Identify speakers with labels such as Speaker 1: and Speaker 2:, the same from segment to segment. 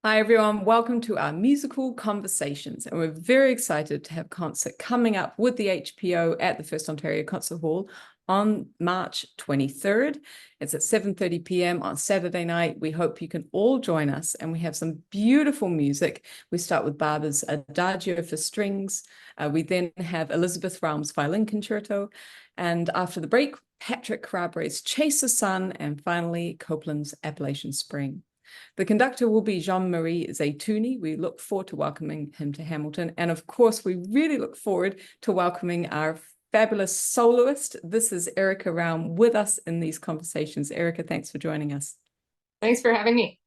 Speaker 1: Hi everyone, welcome to our musical conversations, and we're very excited to have a concert coming up with the HPO at the FirstOntario Concert Hall on March 23rd. It's at 7:30 p.m. on Saturday night. We hope you can all join us, and we have some beautiful music. We start with Barber's Adagio for strings. We then have Elizabeth Raum's Violin Concerto, and after the break, Patrick Carabre's Chase the Sun, and finally Copland's Appalachian Spring. The conductor will be Jean-Marie Zaytouni. We look forward to welcoming him to Hamilton. And of course, we really look forward to welcoming our fabulous soloist. This is Erika Raum with us in these conversations. Erika, thanks for joining us.
Speaker 2: Thanks for having me.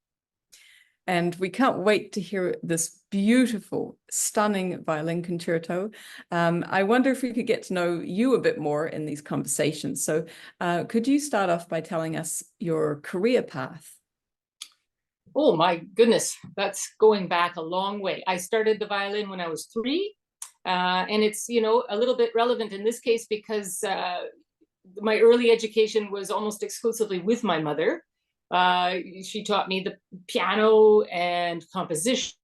Speaker 1: And we can't wait to hear this beautiful, stunning violin concerto. I wonder if we could get to know you a bit more in these conversations. So could you start off by telling us your career path?
Speaker 2: Oh my goodness, that's going back a long way. I started the violin when I was 3, and it's, a little bit relevant in this case because my early education was almost exclusively with my mother. She taught me the piano and composition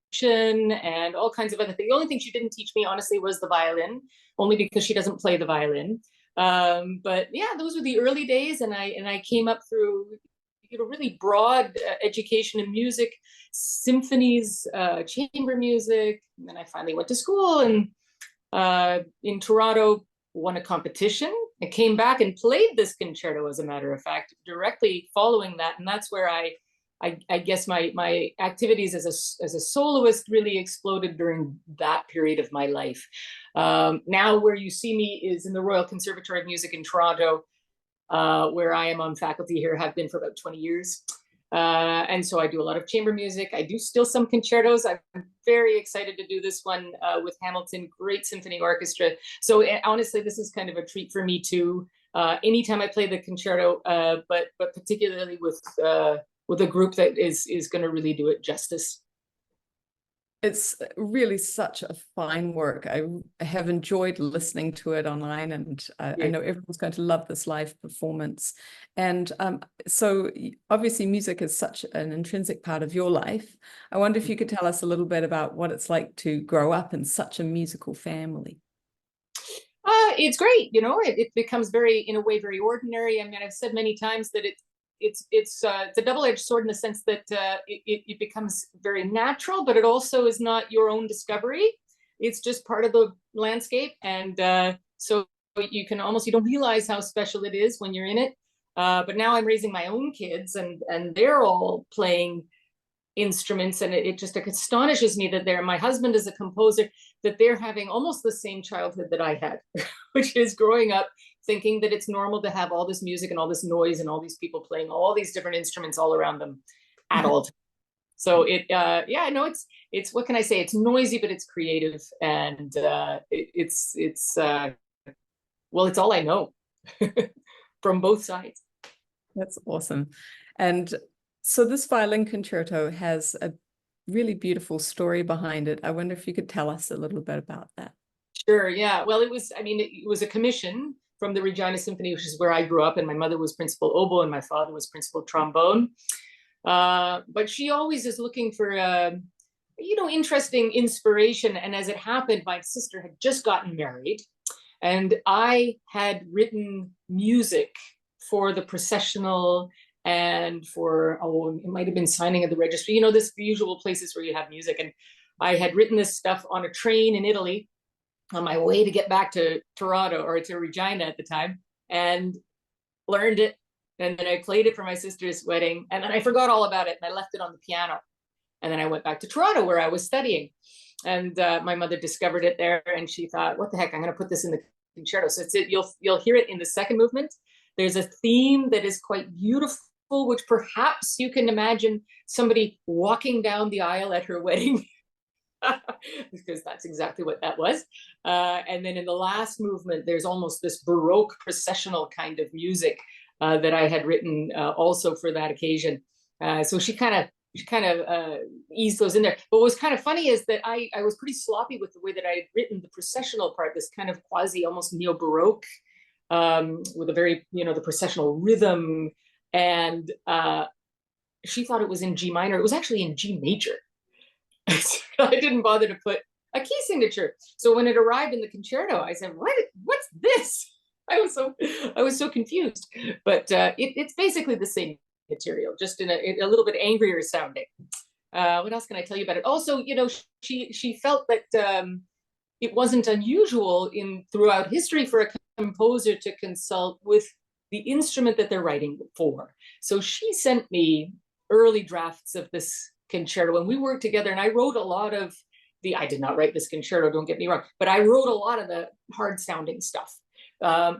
Speaker 2: and all kinds of other things. The only thing she didn't teach me, honestly, was the violin, only because she doesn't play the violin. But yeah, those were the early days, and I came up through really broad education in music, symphonies, chamber music. And then I finally went to school and in Toronto, won a competition. I came back and played this concerto, as a matter of fact, directly following that. And that's where I guess my activities as a soloist really exploded during that period of my life. Now where you see me is in the Royal Conservatory of Music in Toronto, where I am on faculty here, have been for about 20 years. And so I do a lot of chamber music. I do still some concertos. I'm very excited to do this one with Hamilton, great symphony orchestra. So honestly, this is kind of a treat for me too. Anytime I play the concerto, but particularly with a group that is going to really do it justice.
Speaker 1: It's really such a fine work. I have enjoyed listening to it online, and I know everyone's going to love this live performance. And so obviously music is such an intrinsic part of your life. I wonder if you could tell us a little bit about what it's like to grow up in such a musical family.
Speaker 2: It's great, it becomes in a way, very ordinary. I mean, I've said many times that it's a double-edged sword in the sense that it becomes very natural, but it also is not your own discovery. It's just part of the landscape, and so you don't realize how special it is when you're in it. But now I'm raising my own kids, and they're all playing instruments, and it just astonishes me that my husband is a composer, that they're having almost the same childhood that I had, which is growing up thinking that it's normal to have all this music and all this noise and all these people playing all these different instruments all around them at all times. So it's what can I say? It's noisy, but it's creative, and it's all I know from both sides.
Speaker 1: That's awesome. And so this violin concerto has a really beautiful story behind it. I wonder if you could tell us a little bit about that.
Speaker 2: Sure, yeah. Well, it was a commission from the Regina Symphony, which is where I grew up, and my mother was principal oboe and my father was principal trombone. But she always is looking for interesting inspiration. And as it happened, my sister had just gotten married, and I had written music for the processional and for, it might have been signing of the registry, this usual places where you have music. And I had written this stuff on a train in Italy on my way to get back to Toronto, or to Regina at the time, and learned it. And then I played it for my sister's wedding, and then I forgot all about it, and I left it on the piano. And then I went back to Toronto where I was studying, and my mother discovered it there, and she thought, what the heck, I'm going to put this in the concerto. So you'll hear it in the second movement. There's a theme that is quite beautiful, which perhaps you can imagine somebody walking down the aisle at her wedding, because that's exactly what that was. And then in the last movement, there's almost this Baroque processional kind of music that I had written also for that occasion. So she kind of eased those in there. But what was kind of funny is that I was pretty sloppy with the way that I had written the processional part, this kind of quasi almost neo-Baroque, with a very, the processional rhythm. And she thought it was in G minor. It was actually in G major. I didn't bother to put a key signature. So when it arrived in the concerto, I said, what's this? I was so confused. But it's basically the same material, just in a little bit angrier sounding. What else can I tell you about it? Also, she felt that it wasn't unusual throughout history for a composer to consult with the instrument that they're writing for. So she sent me early drafts of this concerto, and we worked together, and I wrote a lot of I did not write this concerto, don't get me wrong, but I wrote a lot of the hard sounding stuff,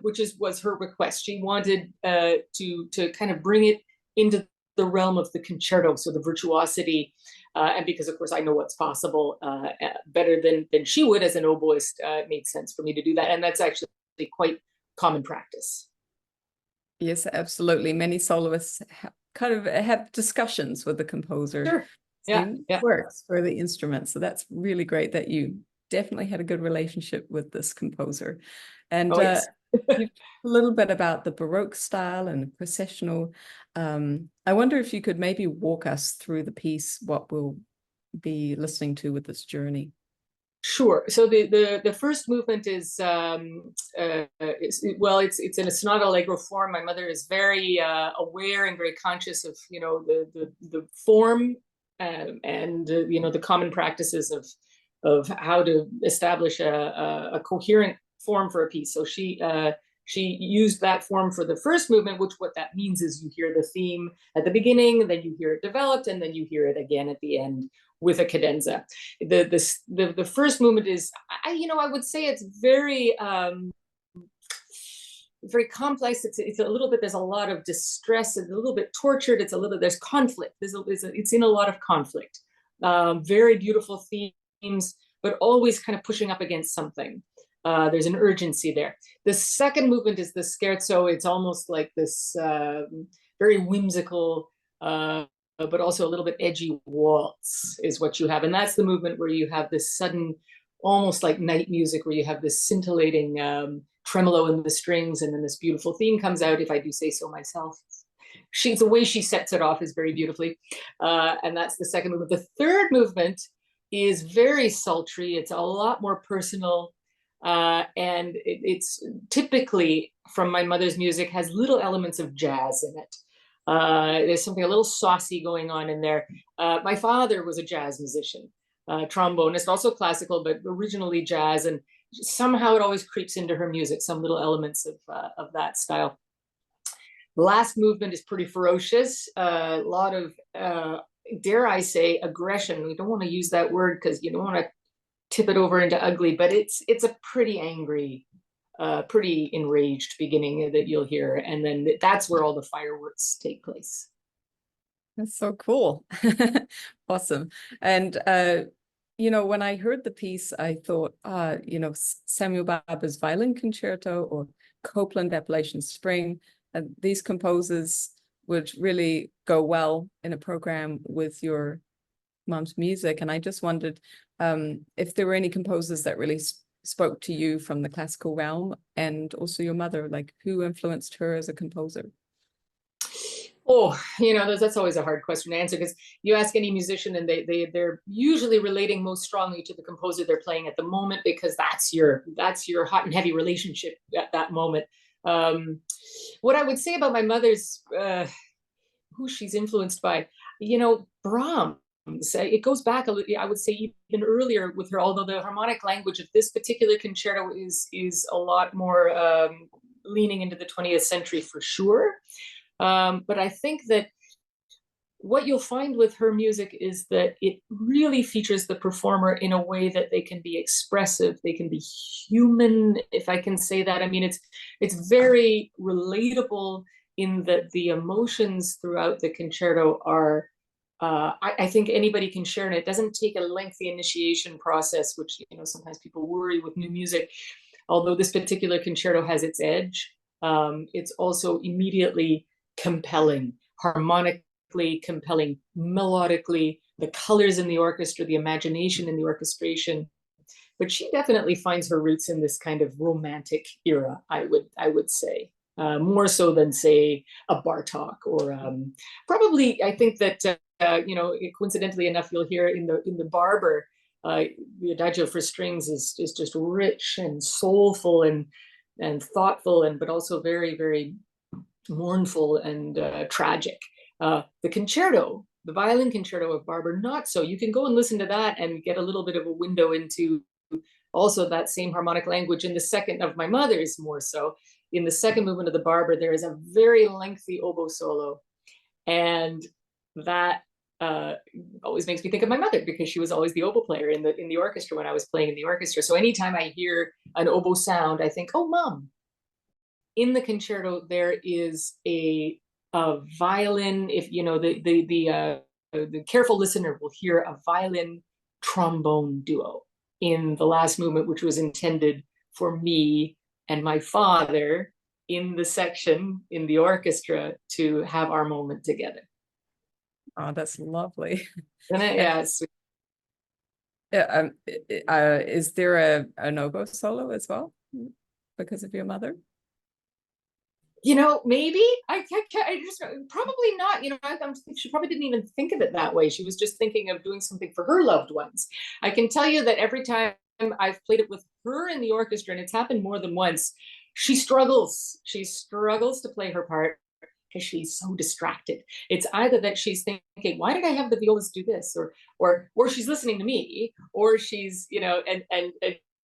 Speaker 2: which was her request. She wanted to kind of bring it into the realm of the concerto, so the virtuosity, and because of course I know what's possible better than she would as an oboist, it made sense for me to do that, and that's actually quite common practice.
Speaker 1: Yes, absolutely. Many soloists kind of have discussions with the composer.
Speaker 2: Sure. Yeah,
Speaker 1: works for the instrument. So that's really great that you definitely had a good relationship with this composer. And
Speaker 2: yes.
Speaker 1: A little bit about the Baroque style and processional. I wonder if you could maybe walk us through the piece, what we'll be listening to with this journey.
Speaker 2: Sure. So the first movement is it's in a sonata allegro form. My mother is very aware and very conscious of the form and the common practices of how to establish a coherent form for a piece. So she used that form for the first movement, which what that means is you hear the theme at the beginning, then you hear it developed, and then you hear it again at the end with a cadenza. The first movement is, I would say it's very very complex. It's a little bit, there's a lot of distress, and a little bit tortured. There's conflict. It's in a lot of conflict. Very beautiful themes, but always kind of pushing up against something. There's an urgency there. The second movement is the scherzo. It's almost like this very whimsical, but also a little bit edgy waltz is what you have. And that's the movement where you have this sudden, almost like night music, where you have this scintillating tremolo in the strings, and then this beautiful theme comes out, if I do say so myself. The way she sets it off is very beautifully. And that's the second movement. The third movement is very sultry. It's a lot more personal. And it's typically, from my mother's music, has little elements of jazz in it. There's something a little saucy going on in there. My father was a jazz musician, trombonist, also classical, but originally jazz. And somehow it always creeps into her music, some little elements of that style. The last movement is pretty ferocious. A lot of, dare I say, aggression. We don't want to use that word because you don't want to tip it over into ugly, but it's a pretty angry, pretty enraged beginning that you'll hear. And then that's where all the fireworks take place.
Speaker 1: That's so cool. Awesome. And, when I heard the piece, I thought, Samuel Barber's Violin Concerto or Copland Appalachian Spring, and these composers would really go well in a program with your mom's music. And I just wondered if there were any composers that really spoke to you from the classical realm, and also your mother, like who influenced her as a composer?
Speaker 2: Oh, that's always a hard question to answer, because you ask any musician and they're usually relating most strongly to the composer they're playing at the moment, because that's your hot and heavy relationship at that moment. What I would say about my mother's, who she's influenced by, Brahms. It goes back a little, I would say even earlier with her, although the harmonic language of this particular concerto is a lot more leaning into the 20th century for sure. But I think that what you'll find with her music is that it really features the performer in a way that they can be expressive, they can be human, if I can say that. I mean, it's very relatable in that the emotions throughout the concerto are, I think anybody can share, and it doesn't take a lengthy initiation process, which sometimes people worry with new music. Although this particular concerto has its edge, it's also immediately compelling, harmonically compelling, melodically, the colors in the orchestra, the imagination in the orchestration. But she definitely finds her roots in this kind of romantic era, I would say, more so than, say, a Bartok or probably, I think that you know, coincidentally enough, you'll hear in the Barber, the adagio for strings is just rich and soulful and thoughtful, and but also very, very mournful and tragic. The concerto, the violin concerto of Barber, not so. You can go and listen to that and get a little bit of a window into also that same harmonic language. In the second of my mother's, more so. In the second movement of the Barber, there is a very lengthy oboe solo, and that always makes me think of my mother, because she was always the oboe player in the orchestra when I was playing in the orchestra. So anytime I hear an oboe sound, I think, oh, Mom. In the concerto, there is a violin. If you know, the careful listener will hear a violin trombone duo in the last movement, which was intended for me and my father in the section in the orchestra to have our moment together.
Speaker 1: Oh, that's lovely.
Speaker 2: And yes.
Speaker 1: Is there an oboe solo as well because of your mother?
Speaker 2: You know, maybe I just probably not. You know, she probably didn't even think of it that way. She was just thinking of doing something for her loved ones. I can tell you that every time I've played it with her in the orchestra, and it's happened more than once, she struggles. She struggles to play her part because she's so distracted. It's either that she's thinking, why did I have the violist do this? Or she's listening to me, or she's, you know, and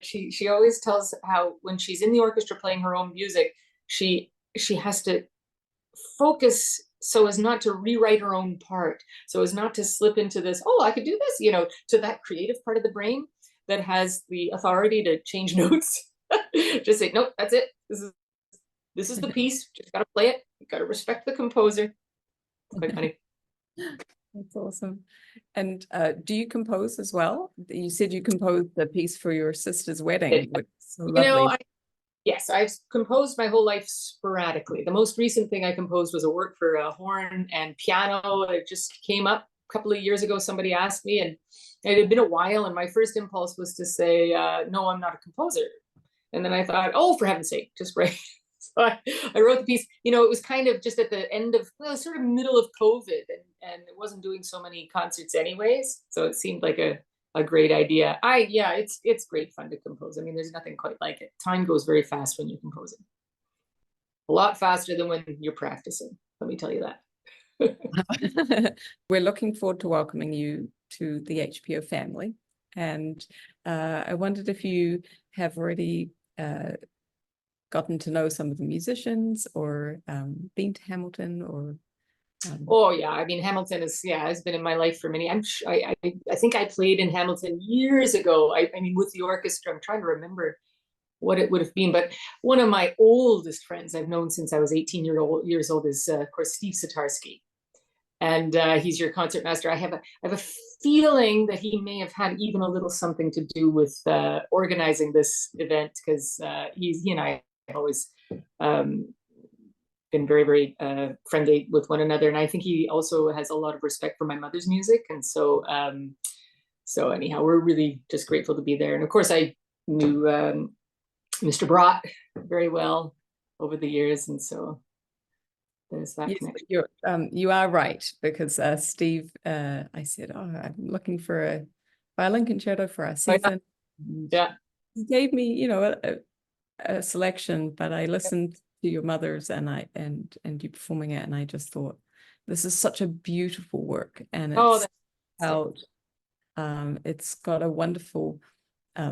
Speaker 2: she always tells how when she's in the orchestra playing her own music, she has to focus so as not to rewrite her own part, so as not to slip into this, oh, I could do this, you know, to that creative part of the brain that has the authority to change notes. Just say, nope, that's it. This is the piece. Just got to play it. You got to respect the composer. It's quite funny.
Speaker 1: That's awesome. And do you compose as well? You said you composed the piece for your sister's wedding, which is so lovely.
Speaker 2: You know, yes, I've composed my whole life sporadically. The most recent thing I composed was a work for horn and piano. It just came up a couple of years ago. Somebody asked me, and it had been a while. And my first impulse was to say, no, I'm not a composer. And then I thought, oh, for heaven's sake, just write. So I wrote the piece. You know, it was kind of just at the end of, well, sort of middle of COVID, and it wasn't doing so many concerts anyways. So it seemed like a great idea. Yeah, it's great fun to compose. I mean, there's nothing quite like it. Time goes very fast when you're composing. A lot faster than when you're practicing. Let me tell you that.
Speaker 1: We're looking forward to welcoming you to the HPO family. And I wondered if you have already gotten to know some of the musicians, or been to Hamilton, or
Speaker 2: oh yeah, I mean, Hamilton has been in my life for many. I think I played in Hamilton years ago. I mean, with the orchestra. I'm trying to remember what it would have been, but one of my oldest friends I've known since I was 18 years old is of course Steve Satarski, and he's your concertmaster. I have a feeling that he may have had even a little something to do with organizing this event, because he and I have always been very, very friendly with one another. And I think he also has a lot of respect for my mother's music. And so, so anyhow, we're really just grateful to be there. And of course, I knew Mr. Brott very well over the years. And so there's that connection.
Speaker 1: You are right, because Steve, I said, oh, I'm looking for a violin concerto for our season.
Speaker 2: Yeah.
Speaker 1: He gave me, you know, a selection, but I listened to your mother's and you performing it, and I just thought, this is such a beautiful work, and it's got a wonderful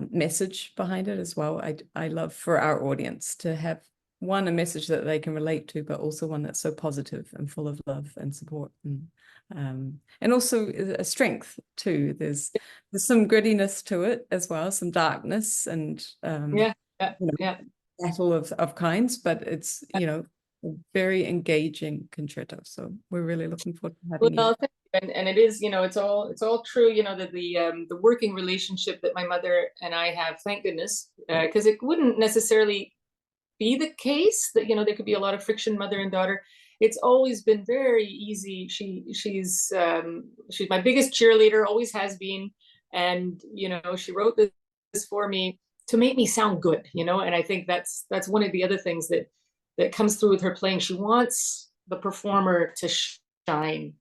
Speaker 1: message behind it as well. I love for our audience to have a message that they can relate to, but also one that's so positive and full of love and support, and also a strength too. There's some grittiness to it as well, some darkness, and battle of kinds, but it's, you know, a very engaging concerto. So we're really looking forward to having you.
Speaker 2: And it is, you know, it's all true, you know, that the working relationship that my mother and I have, thank goodness, because it wouldn't necessarily be the case that, you know, there could be a lot of friction, mother and daughter. It's always been very easy. She's my biggest cheerleader, always has been, and you know, she wrote this for me to make me sound good, you know. And I think that's one of the other things that comes through with her playing. She wants the performer to shine,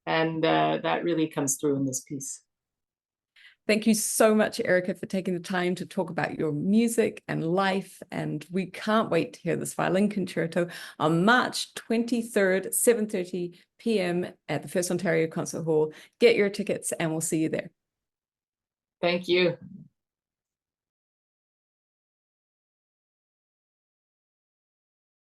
Speaker 2: And that really comes through in this piece.
Speaker 1: Thank you so much, Erika, for taking the time to talk about your music and life. And we can't wait to hear this violin concerto on March 23rd, 7:30 p.m. at the FirstOntario Concert Hall. Get your tickets and we'll see you there.
Speaker 2: Thank you.